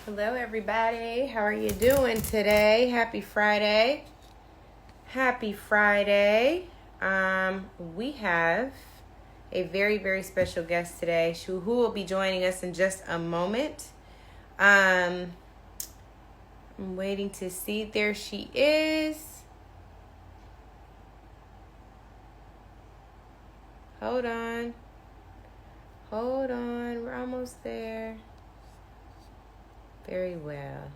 Hello, everybody. How are you doing today? Happy Friday. Happy Friday. We have a very, very special guest today who will be joining us in just a moment. I'm waiting to see. There she is. Hold on. Hold on. We're almost there. Very well.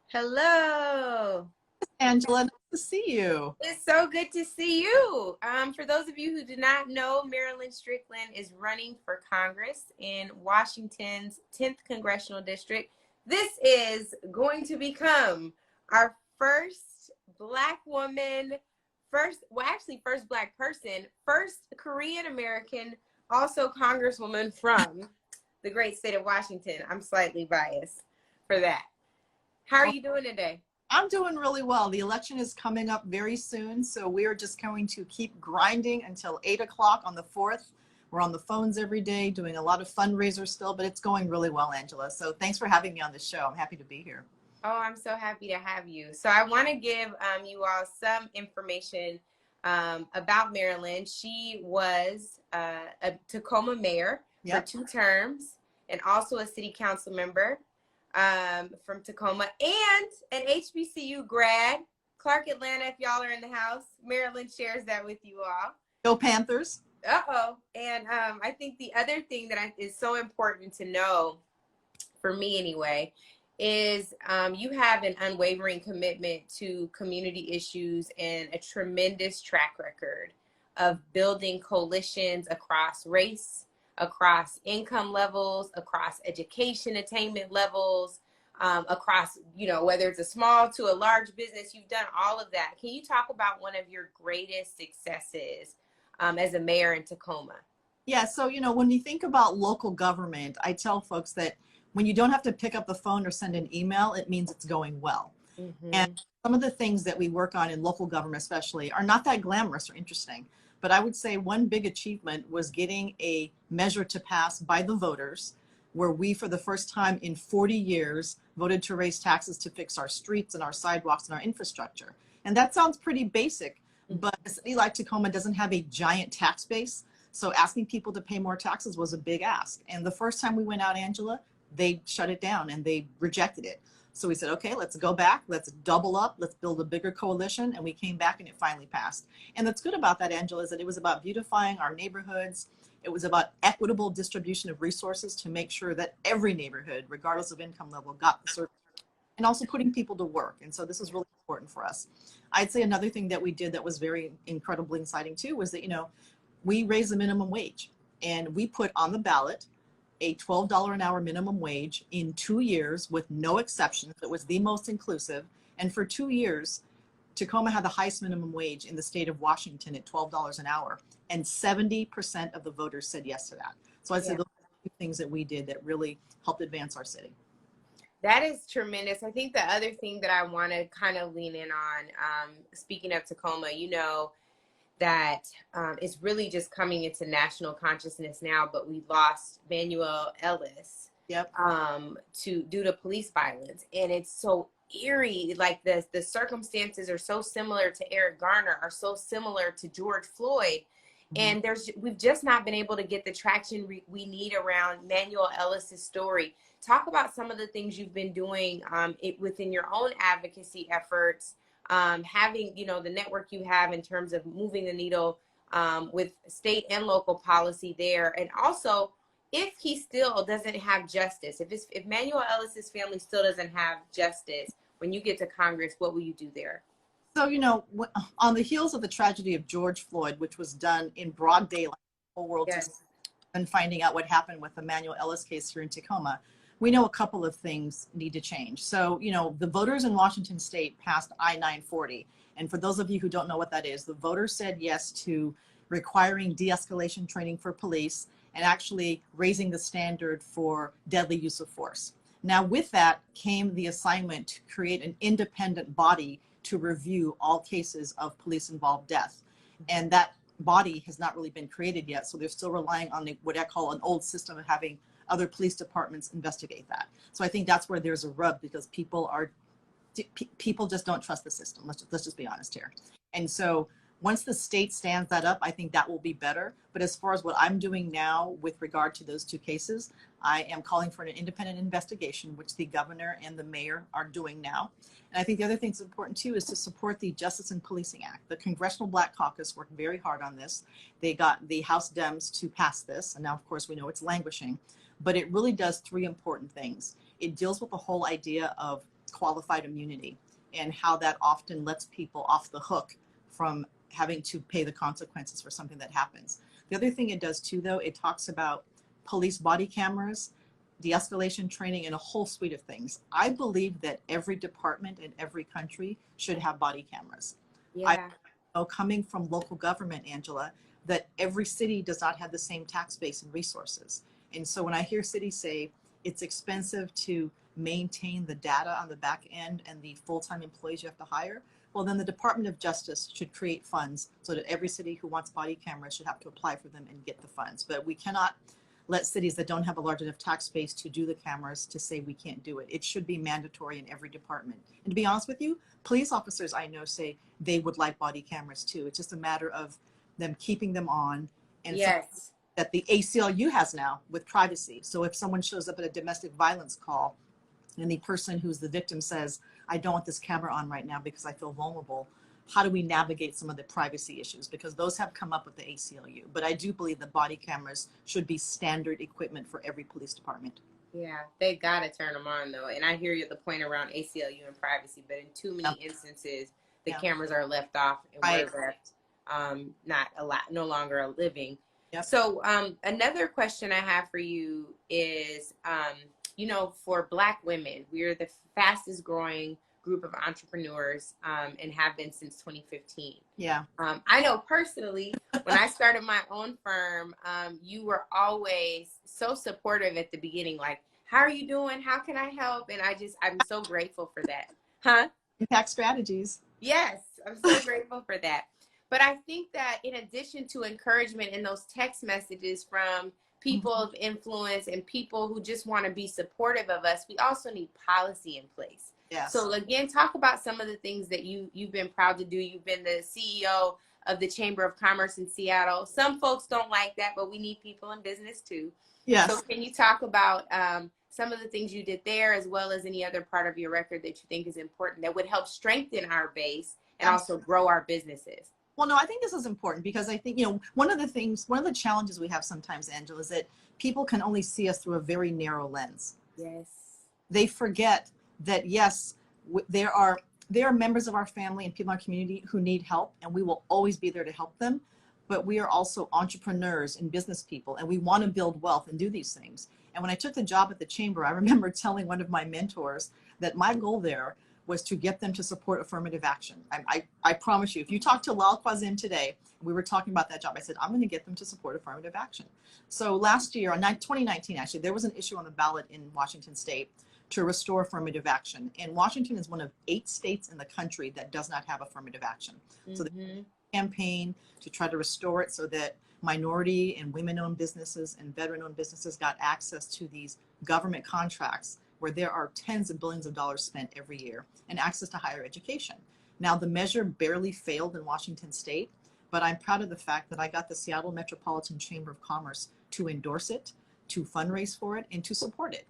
Hello. Angela, nice to see you. It's so good to see you. For those of you who do not know, Marilyn Strickland is running for Congress in Washington's 10th Congressional District. This is going to become our first Black woman, first Black person, first Korean American, also Congresswoman from the great state of Washington. I'm slightly biased for that. How are you doing today? I'm doing really well. The election is coming up very soon, so we are just going to keep grinding until 8 o'clock on the 4th. We're on the phones every day doing a lot of fundraisers still, but it's going really well, Angela. So thanks for having me on the show. I'm happy to be here. Oh, I'm so happy to have you. So I want to give you all some information about Marilyn. She was a Tacoma mayor for 2 terms and also a city council member from Tacoma and an HBCU grad. Clark Atlanta, if y'all are in the house. Marilyn shares that with you all. Go Panthers. Uh-oh. And I think the other thing that is so important to know, for me anyway, is you have an unwavering commitment to community issues and a tremendous track record of building coalitions across race, across income levels, across education attainment levels, across, whether it's a small to a large business. You've done all of that. Can you talk about one of your greatest successes as a mayor in Tacoma? Yeah, so, when you think about local government, I tell folks that when you don't have to pick up the phone or send an email, it means it's going well. Mm-hmm. And some of the things that we work on in local government especially are not that glamorous or interesting. But I would say one big achievement was getting a measure to pass by the voters, where we, for the first time in 40 years, voted to raise taxes to fix our streets and our sidewalks and our infrastructure. And that sounds pretty basic, but a city like Tacoma doesn't have a giant tax base. So asking people to pay more taxes was a big ask. And the first time we went out, Angela, they shut it down and they rejected it. So we said, okay, let's go back, let's double up, let's build a bigger coalition. And we came back and it finally passed. And that's good about that, Angela, is that it was about beautifying our neighborhoods. It was about equitable distribution of resources to make sure that every neighborhood, regardless of income level, got the service, and also putting people to work. And so this is really important for us. I'd say another thing that we did that was very incredibly exciting too was that, we raised the minimum wage and we put on the ballot a $12 an hour minimum wage in 2 years with no exceptions. It was the most inclusive. And for 2 years, Tacoma had the highest minimum wage in the state of Washington at $12 an hour. And 70% of the voters said yes to that. So I'd say those are the 2 things that we did that really helped advance our city. That is tremendous. I think the other thing that I want to kind of lean in on, speaking of Tacoma, that it's really just coming into national consciousness now, but we lost Manuel Ellis due to police violence. And it's so eerie, like the circumstances are so similar to Eric Garner, are so similar to George Floyd. And we've just not been able to get the traction we need around Manuel Ellis's story. Talk about some of the things you've been doing within your own advocacy efforts, having, the network you have in terms of moving the needle with state and local policy there. And also, if he still doesn't have justice, if Manuel Ellis's family still doesn't have justice, when you get to Congress, what will you do there? So, on the heels of the tragedy of George Floyd, which was done in broad daylight, the whole world and finding out what happened with the Manuel Ellis case here in Tacoma, we know a couple of things need to change. So, the voters in Washington state passed I-940. And for those of you who don't know what that is, the voters said yes to requiring de-escalation training for police and actually raising the standard for deadly use of force. Now, with that came the assignment to create an independent body to review all cases of police-involved death. And that body has not really been created yet. So they're still relying on what I call an old system of having other police departments investigate that. So I think that's where there's a rub, because people just don't trust the system. Let's just be honest here. And so once the state stands that up, I think that will be better. But as far as what I'm doing now with regard to those two cases, I am calling for an independent investigation, which the governor and the mayor are doing now. And I think the other thing that's important too is to support the Justice and Policing Act. The Congressional Black Caucus worked very hard on this. They got the House Dems to pass this. And now, of course, we know it's languishing. But it really does three important things. It deals with the whole idea of qualified immunity and how that often lets people off the hook from having to pay the consequences for something that happens. The other thing it does too, though, it talks about police body cameras, de-escalation training, and a whole suite of things. I believe that every department in every country should have body cameras. Yeah. I know, coming from local government, Angela, that every city does not have the same tax base and resources. And so when I hear cities say it's expensive to maintain the data on the back end and the full-time employees you have to hire, well, then the Department of Justice should create funds so that every city who wants body cameras should have to apply for them and get the funds. But we cannot let cities that don't have a large enough tax base to do the cameras to say we can't do it. It should be mandatory in every department. And to be honest with you, police officers I know say they would like body cameras too. It's just a matter of them keeping them on. And Yes. that the ACLU has now with privacy. So if someone shows up at a domestic violence call and the person who's the victim says, I don't want this camera on right now because I feel vulnerable, how do we navigate some of the privacy issues? Because those have come up with the ACLU. But I do believe that body cameras should be standard equipment for every police department. Yeah, they gotta turn them on though. And I hear you at the point around ACLU and privacy, but in too many instances, the cameras are left off and we're left no longer living. Yep. So another question I have for you is, you know, for Black women, we're the fastest growing group of entrepreneurs and have been since 2015. Yeah. I know personally, when I started my own firm, you were always so supportive at the beginning, like, how are you doing? How can I help? And I'm so grateful for that. Huh? Impact strategies. Yes, I'm so grateful for that. But I think that in addition to encouragement in those text messages from people of influence and people who just want to be supportive of us, we also need policy in place. Yes. So again, talk about some of the things that you've been proud to do. You've been the CEO of the Chamber of Commerce in Seattle. Some folks don't like that, but we need people in business too. Yes. So can you talk about some of the things you did there, as well as any other part of your record that you think is important that would help strengthen our base and also grow our businesses? Well, no, I think this is important because I think, you know, one of the challenges we have sometimes, Angela, is that people can only see us through a very narrow lens. Yes. They forget that, yes, there are members of our family and people in our community who need help, and we will always be there to help them. But we are also entrepreneurs and business people, and we want to build wealth and do these things. And when I took the job at the Chamber, I remember telling one of my mentors that my goal there was to get them to support affirmative action. I promise you, if you talk to Lal Kwazim today, we were talking about that job, I said, I'm going to get them to support affirmative action. So last year, in 2019, actually, there was an issue on the ballot in Washington State to restore affirmative action. And Washington is one of 8 states in the country that does not have affirmative action. So the campaign to try to restore it so that minority and women-owned businesses and veteran-owned businesses got access to these government contracts where there are tens of billions of dollars spent every year, and access to higher education. Now, the measure barely failed in Washington State, but I'm proud of the fact that I got the Seattle Metropolitan Chamber of Commerce to endorse it, to fundraise for it, and to support it.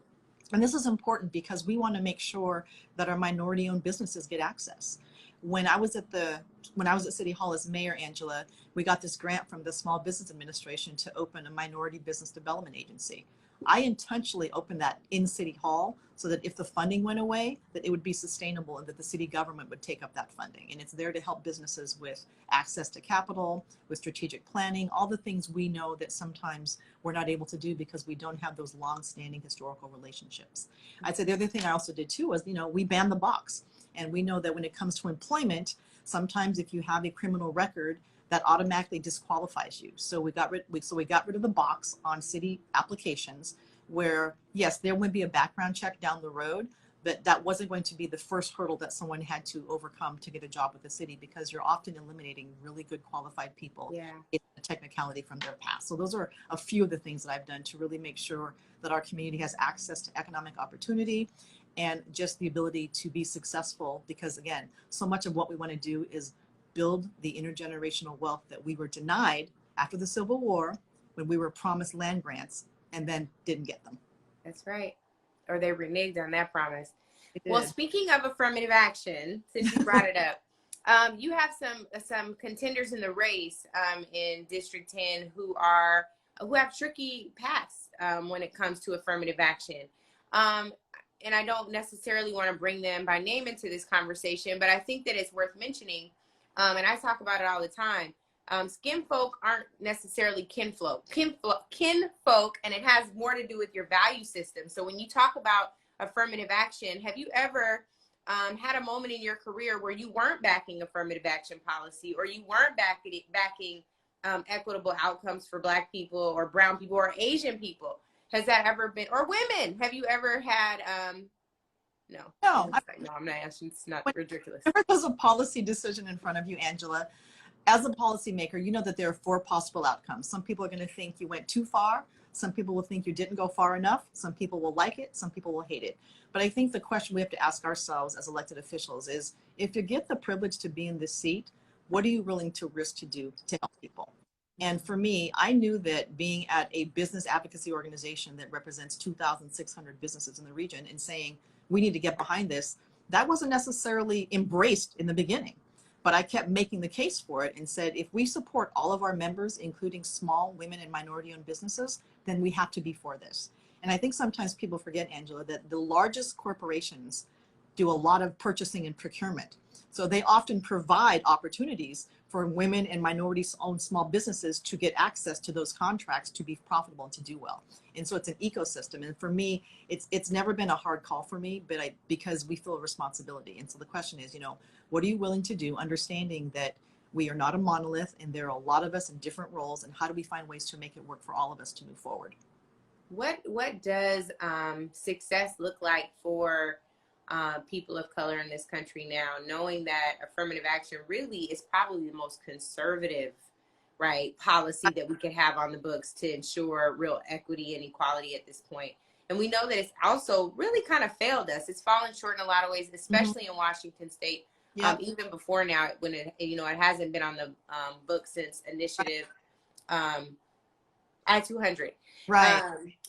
And this is important because we want to make sure that our minority-owned businesses get access. When I was at City Hall as mayor, Angela, we got this grant from the Small Business Administration to open a minority business development agency. I intentionally opened that in City Hall so that if the funding went away, that it would be sustainable and that the city government would take up that funding. And it's there to help businesses with access to capital, with strategic planning, all the things we know that sometimes we're not able to do because we don't have those long-standing historical relationships. I'd say the other thing I also did too was, we banned the box. And we know that when it comes to employment, sometimes if you have a criminal record, that automatically disqualifies you. So we got rid of the box on city applications where, yes, there would be a background check down the road, but that wasn't going to be the first hurdle that someone had to overcome to get a job with the city, because you're often eliminating really good qualified people Yeah. in a technicality from their past. So those are a few of the things that I've done to really make sure that our community has access to economic opportunity and just the ability to be successful, because again, so much of what we want to do is build the intergenerational wealth that we were denied after the Civil War, when we were promised land grants and then didn't get them. That's right. Or they reneged on that promise. It Well, did. speaking of affirmative action, since you brought it up, you have some contenders in the race in District 10 who have tricky paths when it comes to affirmative action. And I don't necessarily want to bring them by name into this conversation, but I think that it's worth mentioning. And I talk about it all the time. Skin folk aren't necessarily kinfolk, and it has more to do with your value system. So when you talk about affirmative action, have you ever had a moment in your career where you weren't backing affirmative action policy, or you weren't backing equitable outcomes for Black people or brown people or Asian people? Has that ever been, or women? Have you ever had, no, I'm not asking, it's not ridiculous. Whenever there's a policy decision in front of you, Angela, as a policymaker, you know that there are 4 possible outcomes. Some people are going to think you went too far. Some people will think you didn't go far enough. Some people will like it. Some people will hate it. But I think the question we have to ask ourselves as elected officials is, if you get the privilege to be in this seat, what are you willing to risk to do to help people? And for me, I knew that being at a business advocacy organization that represents 2,600 businesses in the region and saying, we need to get behind this, that wasn't necessarily embraced in the beginning. But I kept making the case for it and said, if we support all of our members, including small women and minority-owned businesses, then we have to be for this. And I think sometimes people forget, Angela, that the largest corporations do a lot of purchasing and procurement. So they often provide opportunities for women and minorities-owned small businesses to get access to those contracts to be profitable and to do well. And so it's an ecosystem. And for me, it's never been a hard call for me, but because we feel a responsibility. And so the question is, what are you willing to do, understanding that we are not a monolith and there are a lot of us in different roles, and how do we find ways to make it work for all of us to move forward? What does success look like for people of color in this country now, knowing that affirmative action really is probably the most conservative, right, policy that we could have on the books to ensure real equity and equality at this point? And we know that it's also really kind of failed us. It's fallen short in a lot of ways, especially in Washington State. Yep. Even before now, when it hasn't been on the book since initiative I-200. Right.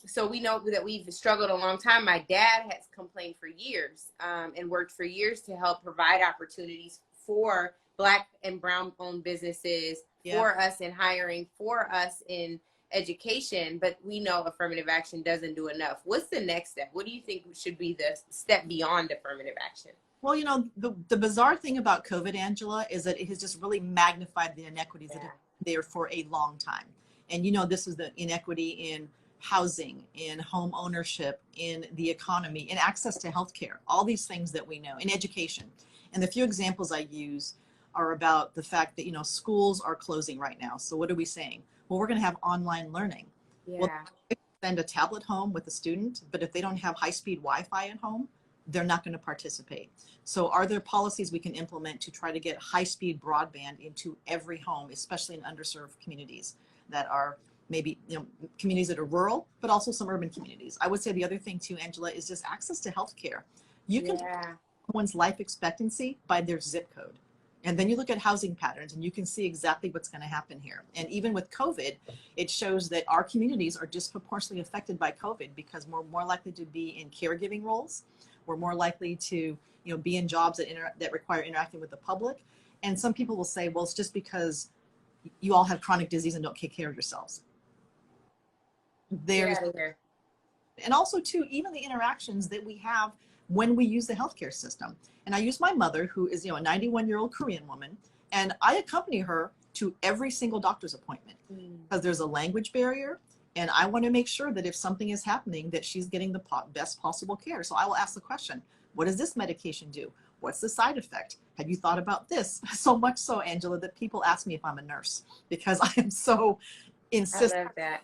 So we know that we've struggled a long time. My dad has complained for years and worked for years to help provide opportunities for Black and brown owned businesses, for us in hiring, for us in education. But we know affirmative action doesn't do enough. What's the next step? What do you think should be the step beyond affirmative action? Well, the bizarre thing about COVID, Angela, is that it has just really magnified the inequities that have been there for a long time. And this is the inequity in housing, in home ownership, in the economy, in access to healthcare, all these things that we know, in education. And the few examples I use are about the fact that, schools are closing right now. So what are we saying? Well, we're going to have online learning. Yeah. Well, they send a tablet home with a student, but if they don't have high-speed Wi-Fi at home, they're not going to participate. So are there policies we can implement to try to get high-speed broadband into every home, especially in underserved communities that are maybe, communities that are rural, but also some urban communities? I would say the other thing too, Angela, is just access to healthcare. You can tell someone's life expectancy by their zip code. And then you look at housing patterns and you can see exactly what's going to happen here. And even with COVID, it shows that our communities are disproportionately affected by COVID because we're more likely to be in caregiving roles. We're more likely to, be in jobs that require interacting with the public. And some people will say, well, it's just because you all have chronic disease and don't take care of yourselves. And also too, even the interactions that we have when we use the healthcare system. And I use my mother, who is, a 91-year-old Korean woman, and I accompany her to every single doctor's appointment because there's a language barrier. And I want to make sure that if something is happening, that she's getting the best possible care. So I will ask the question, what does this medication do? What's the side effect? Have you thought about this? So much so, Angela, that people ask me if I'm a nurse because I am so insistent. I love that.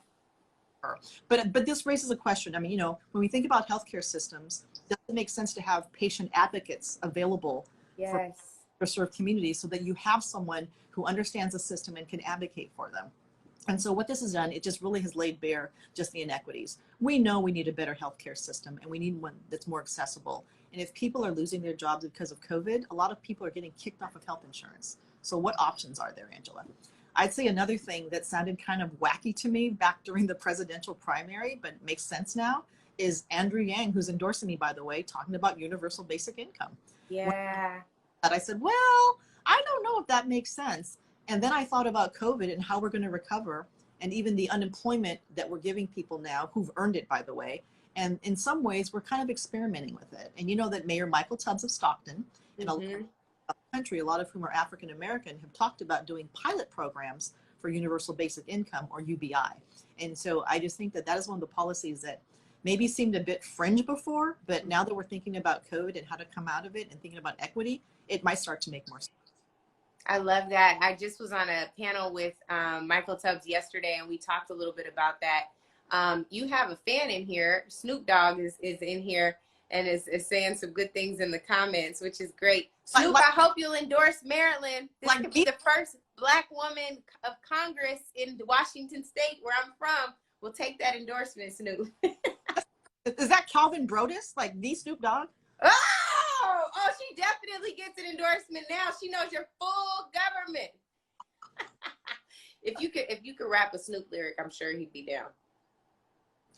But this raises a question. I mean, when we think about healthcare systems, does it make sense to have patient advocates available for Yes. served communities so that you have someone who understands the system and can advocate for them? And so what this has done, it just really has laid bare just the inequities. We know we need a better healthcare system, and we need one that's more accessible. And if people are losing their jobs because of COVID, a lot of people are getting kicked off of health insurance. So what options are there, Angela? I'd say another thing that sounded kind of wacky to me back during the presidential primary, but makes sense now, is Andrew Yang, who's endorsing me, by the way, talking about universal basic income. Yeah. That I said, well, I don't know if that makes sense. And then I thought about COVID and how we're going to recover, and even the unemployment that we're giving people now who've earned it, by the way. And in some ways, we're kind of experimenting with it. And you know that Mayor Michael Tubbs of Stockton and a lot of the country, a lot of whom are African American, have talked about doing pilot programs for universal basic income, or UBI. And so I just think that that is one of the policies that maybe seemed a bit fringe before, but now that we're thinking about COVID and how to come out of it and thinking about equity, it might start to make more sense. I love that. I just was on a panel with Michael Tubbs yesterday, and we talked a little bit about that. You have a fan in here. Snoop Dogg is in here and is saying some good things in the comments, which is great. Snoop, I hope you'll endorse Marilyn. This could be the first Black woman of Congress in Washington State, where I'm from. We'll take that endorsement, Snoop. Is that Calvin Brodus, like the Snoop Dogg? Oh, she definitely gets an endorsement now. She knows your full government. If you could rap a Snoop lyric, I'm sure he'd be down.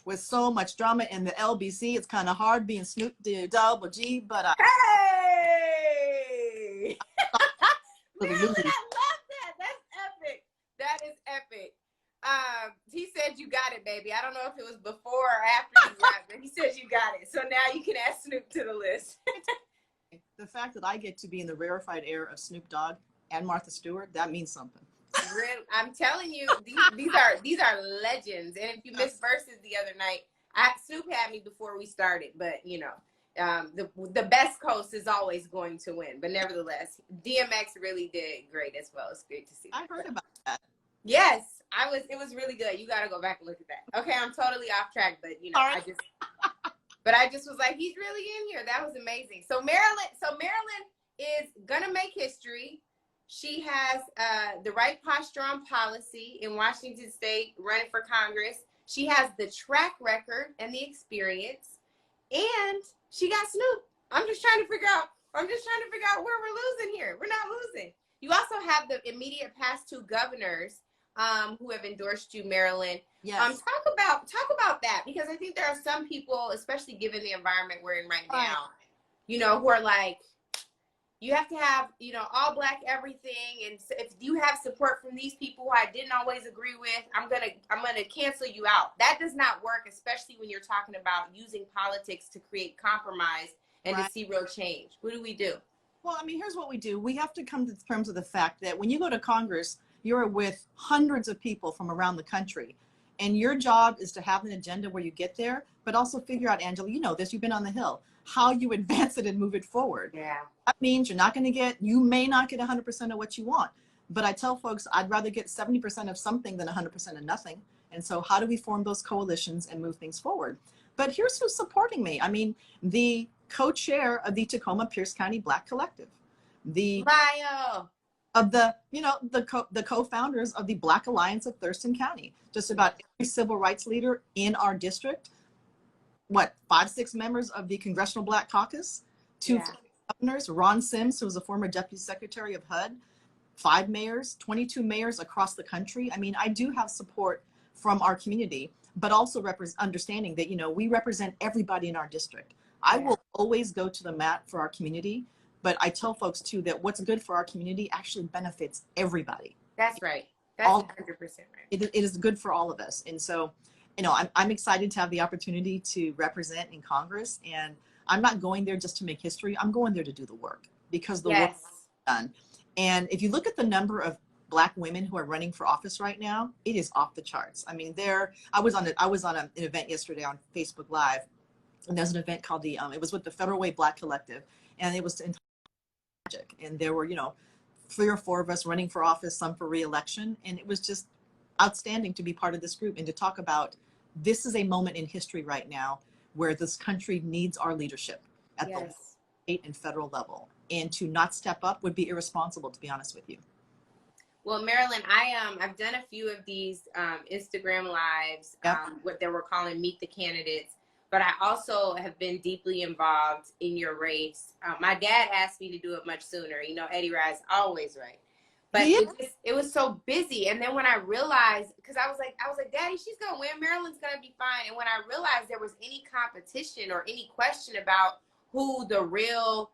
With so much drama in the LBC, it's kind of hard being Snoop Double G, but hey! Marilyn, I love that. That's epic. That is epic. He said you got it, baby. I don't know if it was before or after you rapped, but he said you got it. So now you can add Snoop to the list. The fact that I get to be in the rarefied air of Snoop Dogg and Martha Stewart, that means something. I'm telling you, these are legends. And if you missed verses the other night, Snoop had me before we started, but the best coast is always going to win. But nevertheless, DMX really did great as well. It's great to see. I heard about that. Yes, it was really good. You got to go back and look at that. Okay, I'm totally off track, but right. I just was like, he's really in here. That was amazing. So Marilyn is gonna make history. She has the right posture on policy in Washington State, running for Congress. She has the track record and the experience, and she got Snoop. I'm just trying to figure out where we're losing here. We're not losing. You also have the immediate past two governors who have endorsed you, Marilyn. Yes. Talk about that, because I think there are some people, especially given the environment we're in right now, who are like, you have to have, all Black everything, and if you have support from these people who I didn't always agree with, I'm gonna cancel you out. That does not work, especially when you're talking about using politics to create compromise and to see real change. What do we do? Well, I mean, here's what we do. We have to come to terms with the fact that when you go to Congress, you're with hundreds of people from around the country. And your job is to have an agenda where you get there, but also figure out, Angela, you know this, you've been on the Hill, how you advance it and move it forward. Yeah. That means you may not get 100% of what you want. But I tell folks, I'd rather get 70% of something than 100% of nothing. And so how do we form those coalitions and move things forward? But here's who's supporting me. I mean, the co-chair of the Tacoma Pierce County Black Collective, the co-founders of the Black Alliance of Thurston County, just about every civil rights leader in our district, 5-6 members of the Congressional Black Caucus, 2 governors, Ron Sims, who was a former deputy secretary of HUD, 5 mayors, 22 mayors across the country. I mean, I do have support from our community, but also understanding that, we represent everybody in our district. I will always go to the mat for our community, but I tell folks too that what's good for our community actually benefits everybody. That's right. That's 100% right. It is good for all of us. And so, I'm excited to have the opportunity to represent in Congress, and I'm not going there just to make history. I'm going there to do the work, because the work is done. And if you look at the number of Black women who are running for office right now, it is off the charts. I mean, I was on an event yesterday on Facebook Live, and there's an event called it was with the Federal Way Black Collective, and it was in Magic, and there were 3 or 4 of us running for office, some for re-election, and it was just outstanding to be part of this group and to talk about this is a moment in history right now where this country needs our leadership at the Yes. state and federal level. And to not step up would be irresponsible, to be honest with you. Well, Marilyn, I've done a few of these Instagram lives, Yep. what they were calling Meet the Candidates, but I also have been deeply involved in your race. My dad asked me to do it much sooner. You know, Eddie Rice always right, but Yeah. it was so busy. And then when I realized, because I was like, Daddy, she's gonna win. Marilyn's gonna be fine. And when I realized there was any competition or any question about who the real,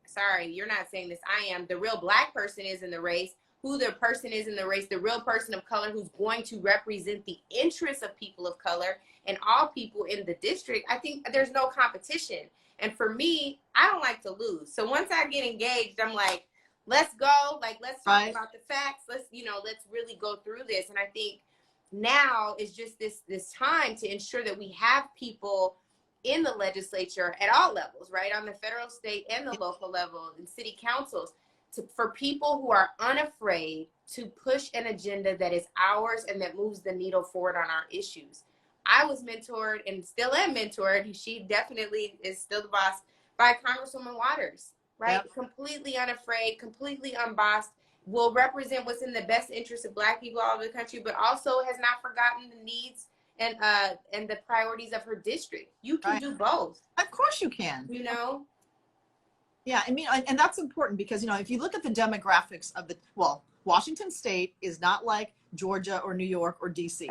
sorry, you're not saying this, I am, the real Black person is in the race, who the person is in the race, the real person of color who's going to represent the interests of people of color and all people in the district, I think there's no competition. And for me, I don't like to lose. So once I get engaged, I'm like, let's go. Like, let's talk about the facts. Let's really go through this. And I think now is just this time to ensure that we have people in the legislature at all levels, right? On the federal, state, and the local level, and city councils, for people who are unafraid to push an agenda that is ours and that moves the needle forward on our issues. I was mentored and still am mentored. She definitely is still the boss, by Congresswoman Waters, right? Yep. Completely unafraid, completely unbossed, will represent what's in the best interest of Black people all over the country, but also has not forgotten the needs and the priorities of her district. You can do both. Of course you can. You know? Yeah, I mean, and that's important because, you know, if you look at the demographics of Washington State is not like Georgia or New York or DC.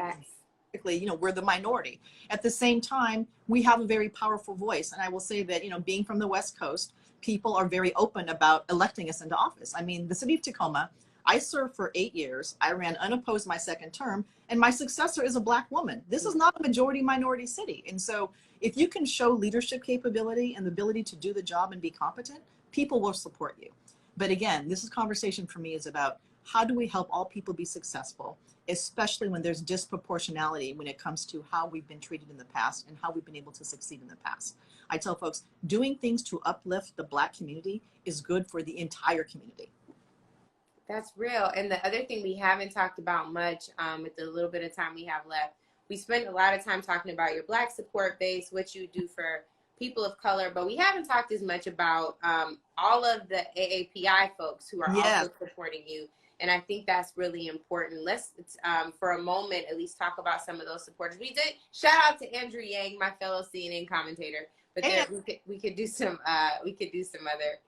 You know, we're the minority. At the same time, we have a very powerful voice. And I will say that, you know, being from the West Coast, people are very open about electing us into office. I mean, the city of Tacoma, I served for 8 years. I ran unopposed my second term, and my successor is a Black woman. This is not a majority minority city. And so if you can show leadership capability and the ability to do the job and be competent, people will support you. But again, this conversation for me is about how do we help all people be successful, especially when there's disproportionality when it comes to how we've been treated in the past and how we've been able to succeed in the past. I tell folks, doing things to uplift the Black community is good for the entire community. That's real. And the other thing we haven't talked about much with the little bit of time we have left, we spent a lot of time talking about your Black support base, what you do for people of color, but we haven't talked as much about all of the AAPI folks who are also supporting you. And I think that's really important. Let's, for a moment, at least talk about some of those supporters. We did shout out to Andrew Yang, my fellow CNN commentator. But there, we could do some other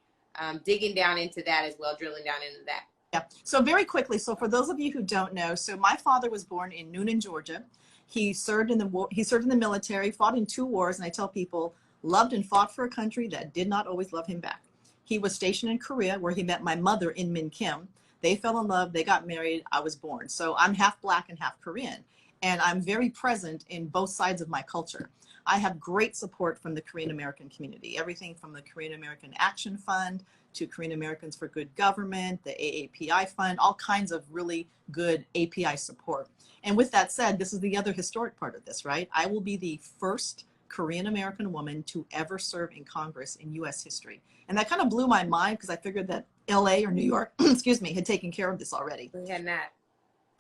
digging down into that as well, drilling down into that. Yeah. So very quickly, so for those of you who don't know, so my father was born in Noonan, Georgia. He served in the military, fought in 2 wars, and I tell people, loved and fought for a country that did not always love him back. He was stationed in Korea, where he met my mother in Min Kim. They fell in love, they got married, I was born. So I'm half Black and half Korean, and I'm very present in both sides of my culture. I have great support from the Korean American community, everything from the Korean American Action Fund to Korean Americans for Good Government, the AAPI Fund, all kinds of really good API support. And with that said, this is the other historic part of this, right? I will be the first Korean American woman to ever serve in Congress in US history. And that kind of blew my mind because I figured that LA or New York, excuse me, had taken care of this already. We had not.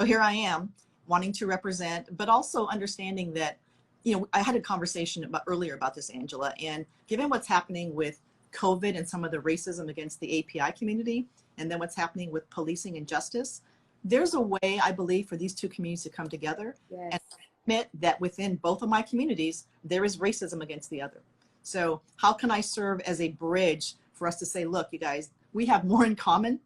So here I am wanting to represent, but also understanding that, you know, I had a conversation earlier about this, Angela, and given what's happening with COVID and some of the racism against the API community, and then what's happening with policing and justice, there's a way, I believe, for these two communities to come together and admit that within both of my communities, there is racism against the other. So how can I serve as a bridge for us to say, look, you guys, we have more in common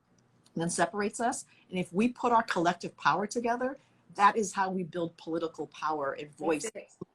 than separates us. And if we put our collective power together, that is how we build political power and voice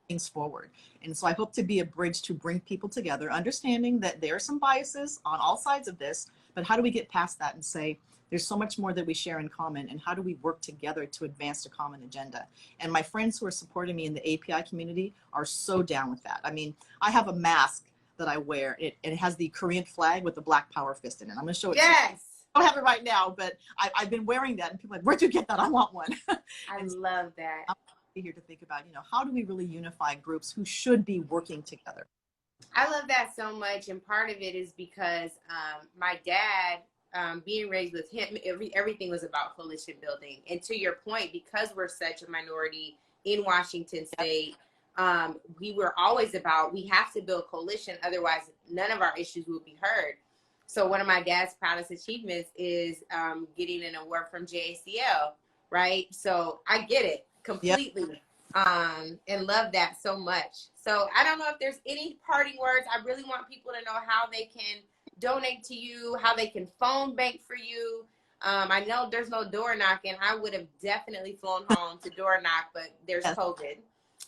things forward. And so I hope to be a bridge to bring people together, understanding that there are some biases on all sides of this, but how do we get past that and say, there's so much more that we share in common, and how do we work together to advance the common agenda? And my friends who are supporting me in the API community are so down with that. I mean, I have a mask that I wear, and it has the Korean flag with the Black Power fist in it. I'm gonna show it to you. I don't have it right now, but I've been wearing that, and people are like, where'd you get that? I want one. I love that. I'm here to think about, you know, how do we really unify groups who should be working together? I love that so much, and part of it is because my dad, being raised with him, everything was about coalition building. And to your point, because we're such a minority in Washington State, we were always about, we have to build coalition, otherwise none of our issues will be heard. So one of my dad's proudest achievements is getting an award from JACL, right? So I get it completely, and love that so much. So I don't know if there's any parting words. I really want people to know how they can donate to you, how they can phone bank for you. I know there's no door knocking. I would have definitely flown home to door knock, but there's Yes. COVID.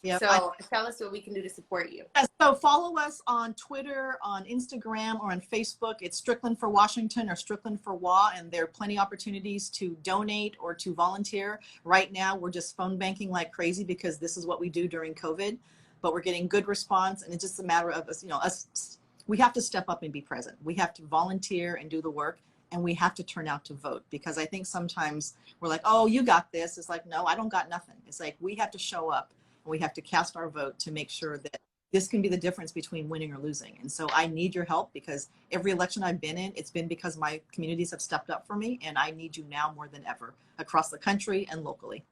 Yep. So tell us what we can do to support you. Yes, so follow us on Twitter, on Instagram, or on Facebook. It's Strickland for Washington or Strickland for WA, and there are plenty of opportunities to donate or to volunteer. Right now, we're just phone banking like crazy because this is what we do during COVID, but we're getting good response, and it's just a matter of us, we have to step up and be present. We have to volunteer and do the work, and we have to turn out to vote, because I think sometimes we're like, oh, you got this. It's like, no, I don't got nothing. It's like, we have to show up. We have to cast our vote to make sure that this can be the difference between winning or losing. And so I need your help, because every election I've been in, it's been because my communities have stepped up for me, and I need you now more than ever across the country and locally.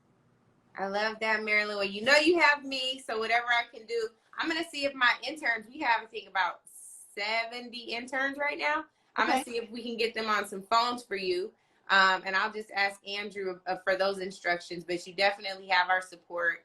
I love that, Marilyn. Well, you know you have me, so whatever I can do. I'm going to see if my interns, we have, I think, about 70 interns right now. I'm going to see if we can get them on some phones for you. And I'll just ask Andrew for those instructions, but you definitely have our support.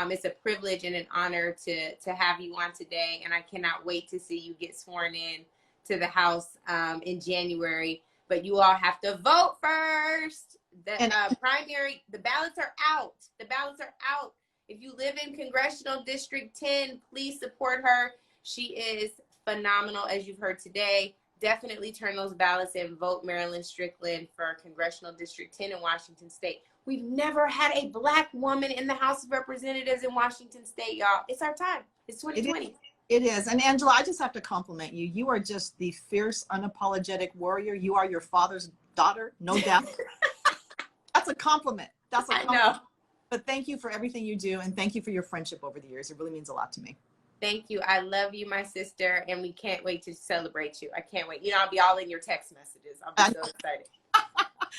It's a privilege and an honor to have you on today, and I cannot wait to see you get sworn in to the House in January. But you all have to vote first. The primary, the ballots are out. The ballots are out. If you live in Congressional District 10, please support her. She is phenomenal, as you've heard today. Definitely turn those ballots in. Vote Marilyn Strickland for Congressional District 10 in Washington State. We've never had a Black woman in the House of Representatives in Washington State, y'all. It's our time. It's 2020. It is. And Angela, I just have to compliment you. You are just the fierce, unapologetic warrior. You are your father's daughter, no doubt. That's a compliment. That's a compliment. I know. But thank you for everything you do, and thank you for your friendship over the years. It really means a lot to me. Thank you. I love you, my sister, and we can't wait to celebrate you. I can't wait. I'll be all in your text messages. I'll be so excited.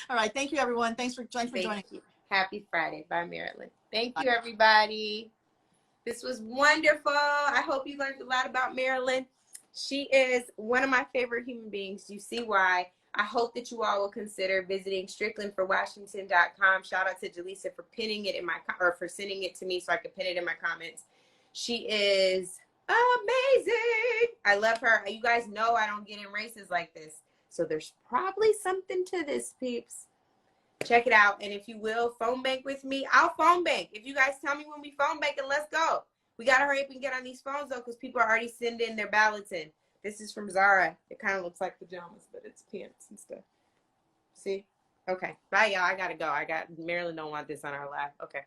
All right. Thank you, everyone. Thanks for joining. You. Happy Friday. Bye, Marilyn. Thank you, everybody. This was wonderful. I hope you learned a lot about Marilyn. She is one of my favorite human beings. You see why. I hope that you all will consider visiting stricklandforwashington.com. Shout out to Jaleesa for pinning it for sending it to me so I could pin it in my comments. She is amazing. I love her. You guys know I don't get in races like this. So there's probably something to this, peeps. Check it out. And if you will, phone bank with me. I'll phone bank. If you guys tell me when we phone bank, and let's go. We got to hurry up and get on these phones, though, because people are already sending their ballots in. This is from Zara. It kind of looks like pajamas, but it's pants and stuff. See? Okay. Bye, y'all. I got to go. Marilyn don't want this on our live. Okay.